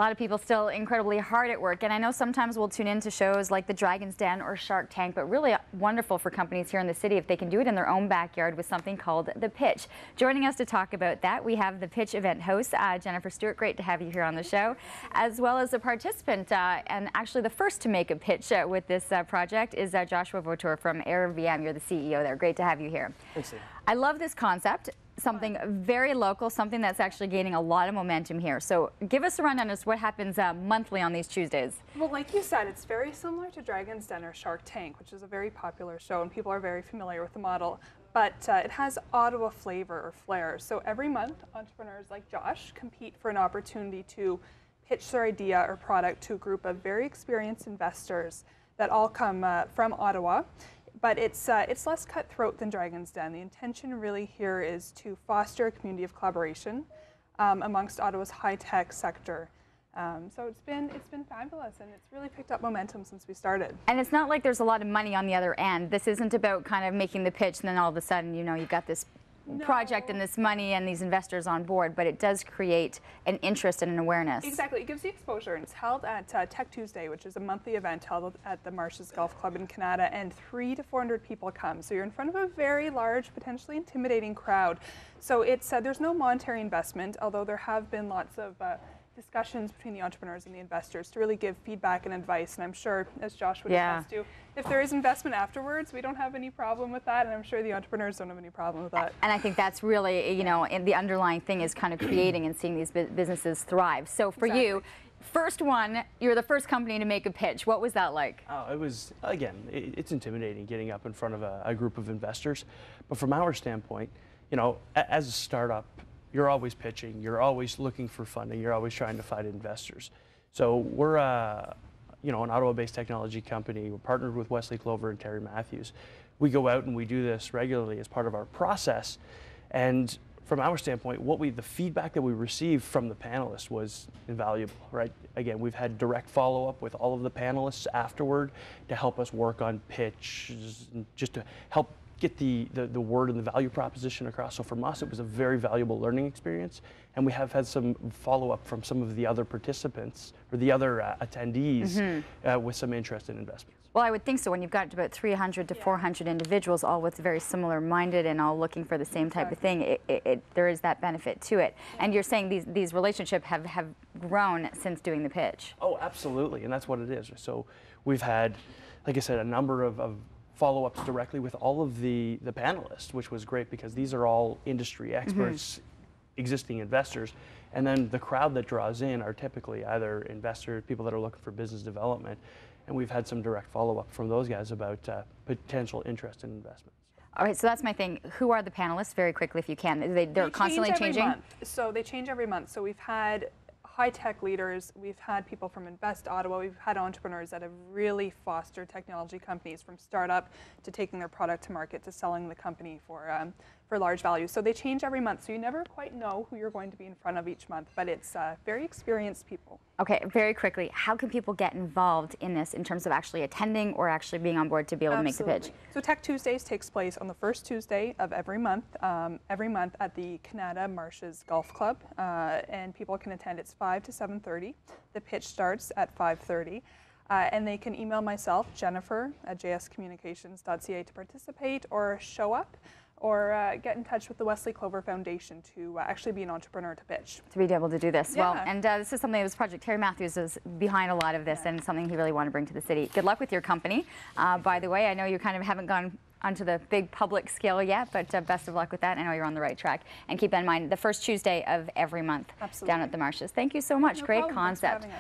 A lot of people still incredibly hard at work, and I know sometimes we'll tune into shows like The Dragon's Den or Shark Tank, but really wonderful for companies here in the city if they can do it in their own backyard with something called The Pitch. Joining us to talk about that, we have the Pitch event host, Jennifer Stewart. Great to have you here on the show, as well as a participant, and actually the first to make a pitch with this project is Joshua Vautour from AirVM. You're the CEO there. Great to have you here. Thanks, I love this concept. Something very local, something that's actually gaining a lot of momentum here. So give us a rundown as to what happens monthly on these Tuesdays. Well, like you said, it's very similar to Dragon's Den or Shark Tank, which is a very popular show, and people are very familiar with the model. But it has Ottawa flavor or flair. So every month, entrepreneurs like Josh compete for an opportunity to pitch their idea or product to a group of very experienced investors that all come from Ottawa. But it's less cutthroat than Dragon's Den. The intention really here is to foster a community of collaboration amongst Ottawa's high-tech sector. So it's been fabulous, and it's really picked up momentum since we started. And it's not like there's a lot of money on the other end. This isn't about kind of making the pitch and then all of a sudden, you know, you've got this project and this money and these investors on board, but it does create an interest and an awareness. Exactly. It gives the exposure, and it's held at Tech Tuesday, which is a monthly event held at the Marshes Golf Club in Canada, and 300 to 400 people come. So you're in front of a very large, potentially intimidating crowd. So it's there's no monetary investment, although there have been lots of discussions between the entrepreneurs and the investors to really give feedback and advice, and I'm sure, as Josh would attest to, if there is investment afterwards, we don't have any problem with that, and I'm sure the entrepreneurs don't have any problem with that. And I think that's really, you know, the underlying thing is kind of creating and seeing these businesses thrive. So for you, first one, you're the first company to make a pitch. What was that like? Oh, it was, again, it's intimidating getting up in front of a group of investors, but from our standpoint, you know, as a startup, you're always pitching, you're always looking for funding, you're always trying to find investors. So we're you know, an Ottawa-based technology company. We're partnered with Wesley Clover and Terry Matthews. We go out and we do this regularly as part of our process. And from our standpoint, the feedback that we received from the panelists was invaluable, right? Again, we've had direct follow-up with all of the panelists afterward to help us work on pitch, just to help get the word and the value proposition across. So from us, it was a very valuable learning experience, and we have had some follow-up from some of the other participants or the other attendees with some interest in investments. Well, I would think so. When you've got about 300 to 400 individuals, all with very similar minded and all looking for the same type of thing, there is that benefit to it. And you're saying these relationships have grown since doing the pitch. Oh, absolutely, and that's what it is. So we've had, like I said, a number of follow-ups directly with all of the panelists, which was great because these are all industry experts, existing investors, and then the crowd that draws in are typically either investors, people that are looking for business development, and we've had some direct follow-up from those guys about potential interest in investments. All right, so that's my thing. Who are the panelists, very quickly if you can? They're constantly changing? Every month. So they change every month. So we've had high-tech leaders, we've had people from Invest Ottawa, we've had entrepreneurs that have really fostered technology companies from startup to taking their product to market to selling the company for large value. So they change every month, so you never quite know who you're going to be in front of each month, but it's very experienced people. Okay, very quickly, how can people get involved in this in terms of actually attending or actually being on board to be able to make the pitch? So Tech Tuesdays takes place on the first Tuesday of every month at the Canada Marshes Golf Club, and people can attend. It's 5 to 7:30. The pitch starts at 5:30. And they can email myself, Jennifer, at jscommunications.ca to participate or show up, or get in touch with the Wesley Clover Foundation to actually be an entrepreneur to pitch. To be able to do this. Yeah. Well, and this is something that was Project Terry Matthews is behind a lot of this and something he really wanted to bring to the city. Good luck with your company. By the way, I know you kind of haven't gone onto the big public scale yet, but best of luck with that. I know you're on the right track. And keep that in mind, the first Tuesday of every month down at the Marshes. Thank you so much. No Great problem. concept. Thanks for having us.